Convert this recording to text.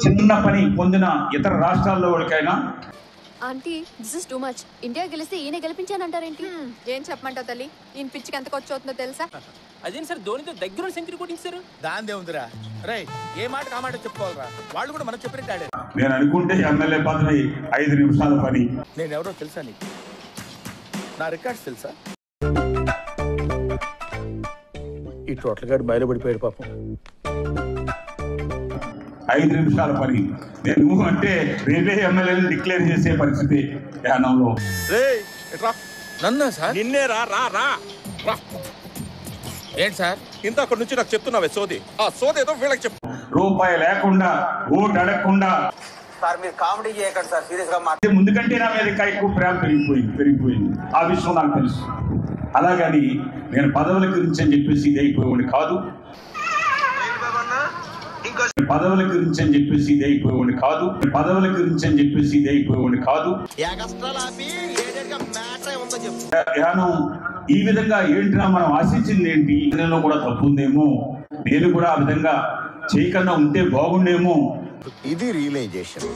చిన్న పని పొందిన ఇతర రాష్ట్రాల్లో వాళ్ళకైనా aunty this is too much. India గెలిస్తే ఈయన గెలిపించానంటారేంటి? ఏం చెప్పమంటావు తల్లి? ఈయన పిచ్చికి ఎంత ఖర్చు అవుతుందో తెలుసా? అదేం సార్ ధోనితో దగ్గర సెంచరీ కొట్టించారు. దాందే ఉందిరా. రై ఏ మాట కామాట చెప్పుకోవాలరా. వాళ్ళు కూడా మనం చెప్పినట్టు. నేను అనుకుంటే ఎమ్మెల్యే పదవి 5 నిమిషాల పని. నేను ఎవరో తెలుసా నీకు? నా రికార్డ్స్ తెలుసా? ఈ టోటల్ గాడు బయలుపడిపోయాడు పాపం. 5 నిమిషాల పని. నేను అంటే రేపే ఎమ్మెల్యేని డిక్లేర్ చేసే పరిస్థితి యానంలో. నన్నా సార్? నిన్నే రా రా రా. ఏంటి సార్ ఇంత అక్కడి నుంచి నాకు చెప్తున్నావే సోది? ఆ సోది ఏదో వీళ్ళకి చెప్పు. రూపాయి లేకుండా ఓటు అడగకుండా సార్ మీరు కామెడీ చేయకండి సార్, సీరియస్ గా ముందు కంటే నా మీద ఇంకా ఎక్కువ ప్రేమ పెరిగిపోయింది. ఆ విషయం నాకు తెలుసు. అలాగని నేను పదవుల గురించి అని చెప్పేసి ఇదైపోయేవాడిని కాదు. పదవుల గురించి అని చెప్పేసి ఇదైపోయేవాడిని కాదు. పదవుల గురించి అని చెప్పేసి ఇదైపోయేవాడిని కాదు. యానం ఈ విధంగా ఏంటినా మనం ఆశించింది ఏంటి? నేను కూడా తప్పు ఉందేమో, నేను కూడా ఆ విధంగా చేయకుండా ఉంటే బాగుండేమో. ఇది రియలైజేషన్.